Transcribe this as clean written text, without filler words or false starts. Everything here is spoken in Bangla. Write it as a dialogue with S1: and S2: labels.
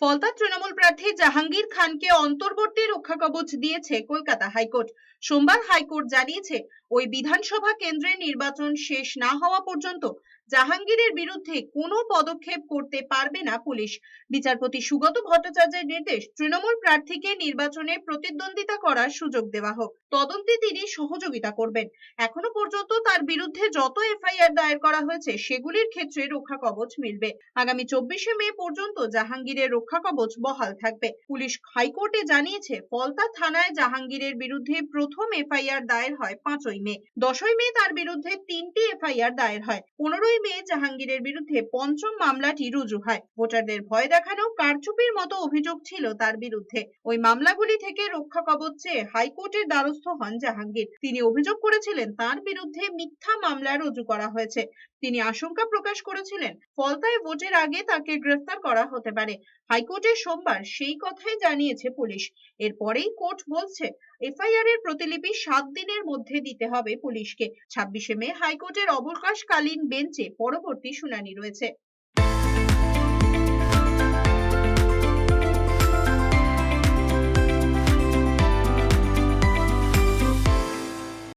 S1: ফলতা তৃণমূল প্রার্থী জাহাঙ্গীর খানকে অন্তর্বর্তী রক্ষা কবচ দিয়েছে কলকাতা হাইকোর্ট। সোমবার হাইকোর্ট জানিয়েছে, ওই বিধানসভা কেন্দ্রের নির্বাচন শেষ না হওয়া পর্যন্ত জাহাঙ্গীরের বিরুদ্ধে কোনো পদক্ষেপ করতে পারবে না পুলিশ। বিচারপতি সুগত ভট্টাচার্যের নির্দেশ, তৃণমূল প্রার্থীকে নির্বাচনে প্রতিদ্বন্দ্বিতা করার সুযোগ দেওয়া হোক, তদন্তে তিনি সহযোগিতা করবেন। এখনো পর্যন্ত তার বিরুদ্ধে যত এফআইআর দায়ের করা হয়েছে সেগুলির ক্ষেত্রে রক্ষা কবচ মিলবে। আগামী 24শে মে পর্যন্ত জাহাঙ্গীরের রক্ষা কবচ বহাল থাকবে। পুলিশ হাইকোর্টে জানিয়েছে, ফলতা থানায় জাহাঙ্গীরের বিরুদ্ধে প্রথম এফআইআর দায়ের হয় 5ই মে। 10ই মে তার বিরুদ্ধে 3টি এফআইআর দায়ের হয়। 15ই মে জাহাঙ্গীরের বিরুদ্ধে পঞ্চম মামলাটি রুজু হয়। ভোটারদের ভয় দেখানো, কারচুপির মতো অভিযোগ ছিল তার বিরুদ্ধে। ওই মামলাগুলি থেকে রক্ষা কবচ চেয়ে হাইকোর্টের দ্বারস্থ হন জাহাঙ্গীর। তিনি অভিযোগ করেছিলেন, তার বিরুদ্ধে মিথ্যা মামলা রুজু করা হয়েছে। তিনি আশঙ্কা প্রকাশ করেছিলেন, ফলতায় ভোটের আগে তাকে গ্রেফতার করা হতে পারে। হাইকোর্টে সোমবার সেই কথাই জানিয়েছে পুলিশ। এরপরেই কোর্ট বলছে, এফআইআর এর প্রতিলিপি 7 দিনের মধ্যে দিতে হবে পুলিশকে। 26শে মে হাইকোর্টের অবকাশকালীন বেঞ্চে পরবর্তী শুনানি রয়েছে।